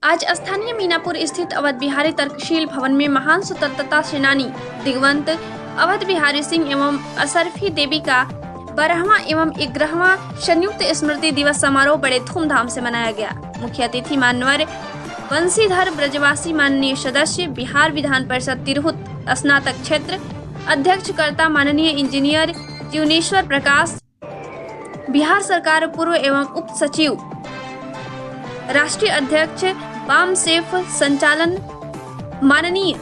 आज स्थानीय मीनापुर स्थित अवध बिहारी तर्कशील भवन में महान स्वतंत्रता सेनानी दिग्वंत अवध बिहारी सिंह एवं असरफी देवी का 12वां एवं 11वां संयुक्त स्मृति दिवस समारोह बड़े धूमधाम से मनाया गया। मुख्य अतिथि मान्यवर बंशीधर ब्रजवासी, माननीय सदस्य बिहार विधान परिषद तिरहुत स्नातक क्षेत्र अध्यक्षकर्ता माननीय इंजीनियर जीवनेश्वर प्रकाश, बिहार सरकार पूर्व एवं उप सचिव, राष्ट्रीय अध्यक्ष बाम सेफ संचालन माननीय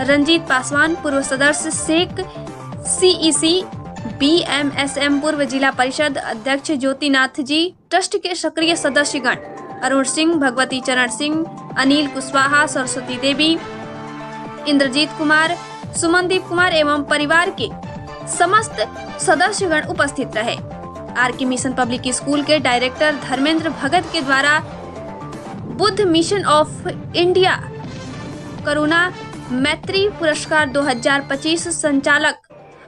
रंजीत पासवान, पूर्व सदस्य शेख CEC BMSM, पूर्व जिला परिषद अध्यक्ष ज्योतिनाथ जी, ट्रस्ट के सक्रिय सदस्यगण अरुण सिंह, भगवती चरण सिंह, अनिल कुशवाहा, सरस्वती देवी, इंद्रजीत कुमार, सुमनदीप कुमार एवं परिवार के समस्त सदस्यगण उपस्थित रहे। RK मिशन पब्लिक स्कूल के डायरेक्टर धर्मेंद्र भगत के द्वारा बुद्ध मिशन ऑफ इंडिया करुणा मैत्री पुरस्कार 2025 संचालक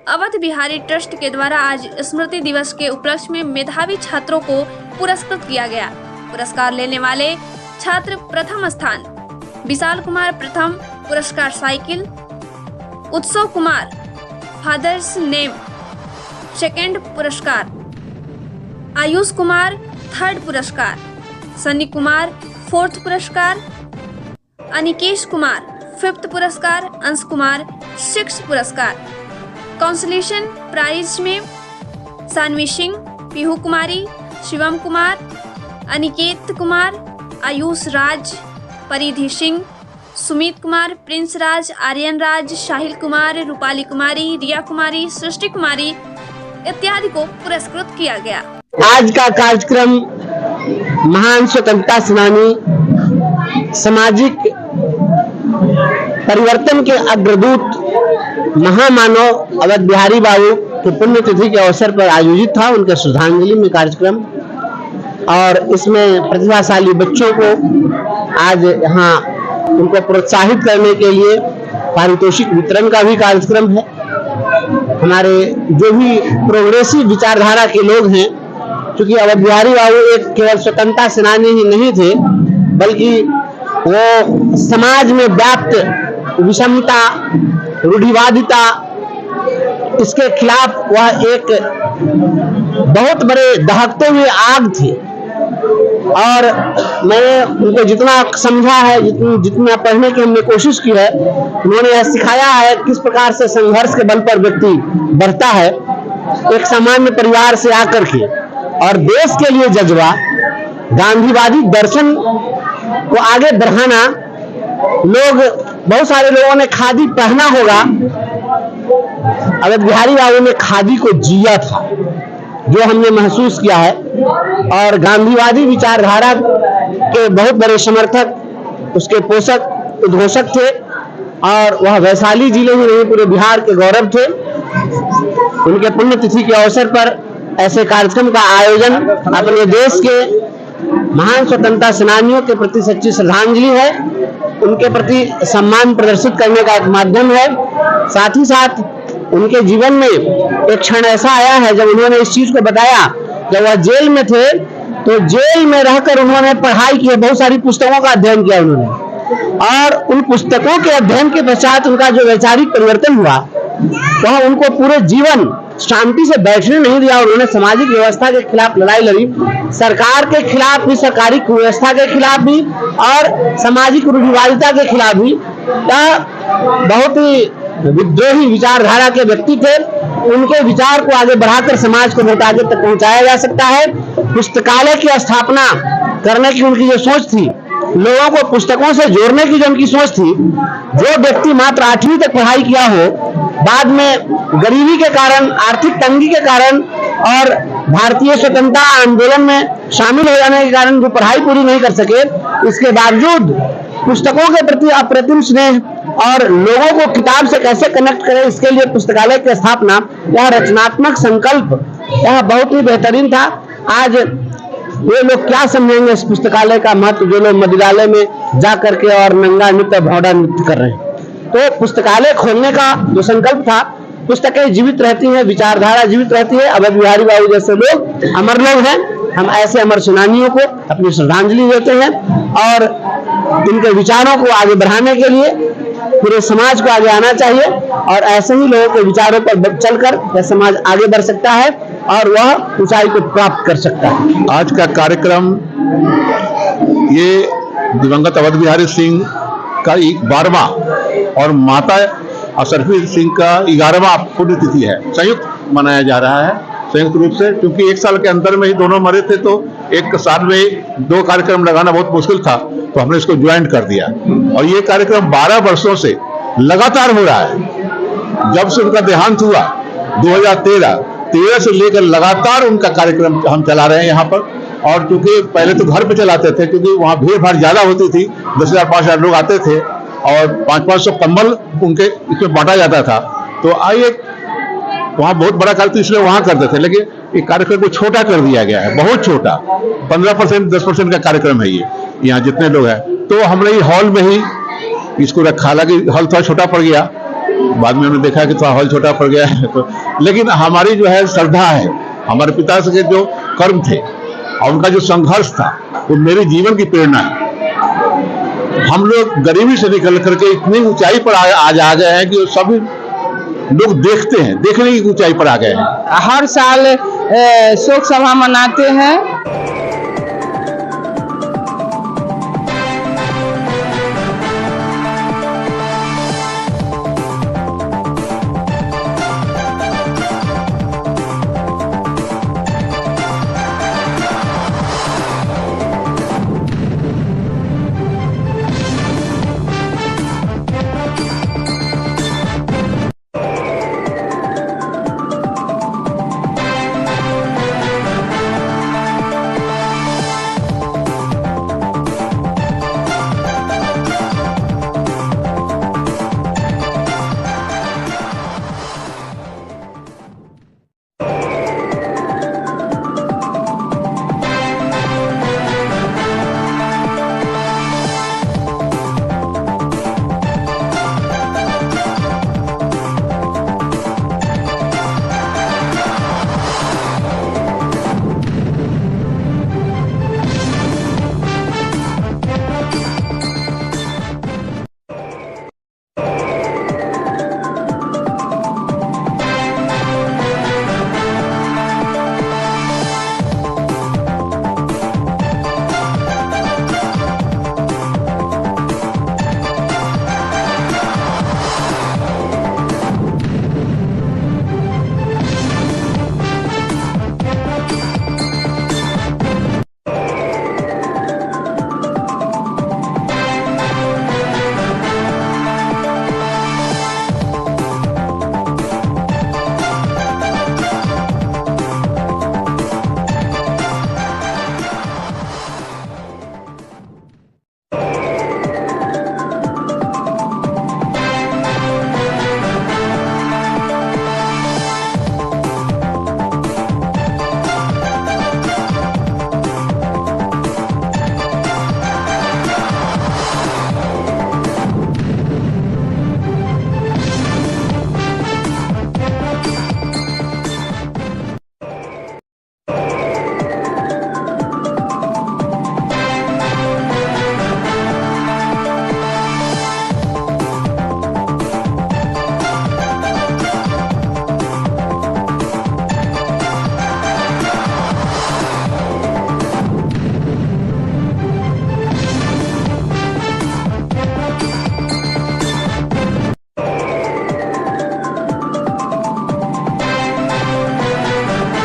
अवध बिहारी ट्रस्ट के द्वारा आज स्मृति दिवस के उपलक्ष्य में मेधावी छात्रों को पुरस्कृत किया गया। पुरस्कार लेने वाले छात्र प्रथम स्थान विशाल कुमार प्रथम पुरस्कार साइकिल, उत्सव कुमार फादर्स नेम सेकंड पुरस्कार, आयुष कुमार थर्ड पुरस्कार, सनी कुमार फोर्थ पुरस्कार, अनिकेश कुमार फिफ्थ पुरस्कार, अंश कुमार सिक्स्थ पुरस्कार। काउंसलेशन प्राइज में सानवी सिंह, पीहू कुमारी, शिवम कुमार, अनिकेत कुमार, आयुष राज, परिधि सिंह, सुमित कुमार, प्रिंस राज, आर्यन राज, साहिल कुमार, रूपाली कुमारी, रिया कुमारी, सृष्टि कुमारी इत्यादि को पुरस्कृत किया गया। आज का कार्यक्रम महान स्वतंत्रता सेनानी, सामाजिक परिवर्तन के अग्रदूत, महामानव अवध बिहारी बाबू की पुण्यतिथि के अवसर पर आयोजित था। उनके श्रद्धांजलि में कार्यक्रम, और इसमें प्रतिभाशाली बच्चों को आज यहाँ उनको प्रोत्साहित करने के लिए पारितोषिक वितरण का भी कार्यक्रम है। हमारे जो भी प्रोग्रेसिव विचारधारा के लोग हैं, क्योंकि अवध बिहारी बाबू एक केवल स्वतंत्रता सेनानी ही नहीं थे, बल्कि वो समाज में व्याप्त विषमता, रूढ़िवादिता, इसके खिलाफ वह एक बहुत बड़े दहकते हुए आग थे। और मैंने उनको जितना समझा है, जितना पढ़ने की हमने कोशिश की है, उन्होंने यह सिखाया है किस प्रकार से संघर्ष के बल पर व्यक्ति बढ़ता है, एक सामान्य परिवार से आकर के, और देश के लिए जज्बा, गांधीवादी दर्शन को आगे बढ़ाना। बहुत सारे लोगों ने खादी पहना होगा, अवध बिहारी बाबू ने खादी को जिया था, जो हमने महसूस किया है। और गांधीवादी विचारधारा के बहुत बड़े समर्थक, उसके पोषक, उद्घोषक थे, और वह वैशाली जिले ही नहीं पूरे बिहार के गौरव थे। उनके पुण्यतिथि के अवसर पर ऐसे कार्यक्रम का आयोजन अपने देश के महान स्वतंत्रता सेनानियों के प्रति सच्ची श्रद्धांजलि है, उनके प्रति सम्मान प्रदर्शित करने का एक माध्यम है। साथ ही साथ उनके जीवन में एक क्षण ऐसा आया है जब उन्होंने इस चीज को बताया, जब वह जेल में थे, तो जेल में रहकर उन्होंने पढ़ाई की, बहुत सारी पुस्तकों का अध्ययन किया उन्होंने, और उन पुस्तकों के अध्ययन के पश्चात उनका जो वैचारिक परिवर्तन हुआ, वह उनको पूरे जीवन शांति से बैठने नहीं दिया। उन्होंने सामाजिक व्यवस्था के खिलाफ लड़ाई लड़ी, सरकार के खिलाफ भी, सरकारी व्यवस्था के खिलाफ भी, और सामाजिक रूढ़िवादिता के खिलाफ भी। बहुत ही विद्रोही विचारधारा के व्यक्ति थे। उनके विचार को आगे बढ़ाकर समाज को बहुत आगे तक पहुंचाया जा सकता है। पुस्तकालय की स्थापना करने की उनकी जो सोच थी, लोगों को पुस्तकों से जोड़ने की जो उनकी सोच थी, जो व्यक्ति मात्र 8वीं तक पढ़ाई किया हो, बाद में गरीबी के कारण, आर्थिक तंगी के कारण और भारतीय स्वतंत्रता आंदोलन में शामिल हो जाने के कारण जो पढ़ाई पूरी नहीं कर सके, इसके बावजूद पुस्तकों के प्रति अप्रतिम स्नेह और लोगों को किताब से कैसे कनेक्ट करें, इसके लिए पुस्तकालय की स्थापना, यह रचनात्मक संकल्प, यह बहुत ही बेहतरीन था। आज ये लोग क्या समझेंगे इस पुस्तकालय का महत्व, जो लोग मदिरालय में जा करके और नंगा नृत्य, भौड़ा नृत्य कर रहे हैं। तो पुस्तकालय खोलने का जो संकल्प था, पुस्तकें जीवित रहती हैं, विचारधारा जीवित रहती है। अवध बिहारी बाबू जैसे लोग अमर लोग हैं, हम ऐसे अमर सेनानियों को अपनी श्रद्धांजलि देते हैं और इनके विचारों को आगे बढ़ाने के लिए पूरे समाज को आगे आना चाहिए और ऐसे ही लोगों के विचारों पर चलकर यह समाज आगे बढ़ सकता है और वह ऊंचाई को प्राप्त कर सकता है। आज का कार्यक्रम ये दिवंगत अवध बिहारी सिंह का 12वां और माता असरफी सिंह का 11वां पुण्यतिथि है, संयुक्त मनाया जा रहा है संयुक्त रूप से, क्योंकि एक साल के अंदर में ही दोनों मरे थे तो एक साल में 2 कार्यक्रम लगाना बहुत मुश्किल था, तो हमने इसको ज्वाइन कर दिया और ये कार्यक्रम 12 वर्षों से लगातार हो रहा है। जब से उनका देहांत हुआ 2013 से लेकर लगातार उनका कार्यक्रम हम चला रहे हैं यहाँ पर। और क्योंकि पहले तो घर पे चलाते थे, क्योंकि वहाँ भीड़ भाड़ ज्यादा होती थी, 10,000-5,000 लोग आते थे और 500-500 कंबल उनके इसमें बांटा जाता था, तो आइए वहाँ बहुत बड़ा कार्यक्रम इसलिए वहाँ करते थे, लेकिन ये कार्यक्रम को छोटा कर दिया गया है, बहुत छोटा, 15% 10% का कार्यक्रम है ये, यहाँ जितने लोग हैं। तो हमने ये हॉल में ही इसको रखा, हालांकि हॉल थोड़ा छोटा पड़ गया, बाद में हमने देखा कि थोड़ा हॉल छोटा पड़ गया है, तो लेकिन हमारी जो है श्रद्धा है, हमारे पिता के जो कर्म थे और उनका जो संघर्ष था वो मेरे जीवन की प्रेरणा है। हम लोग गरीबी से निकल करके इतनी ऊंचाई पर आज आ गए हैं कि सभी लोग देखते हैं, देखने की ऊंचाई पर आ गए हैं। हर साल शोक सभा मनाते हैं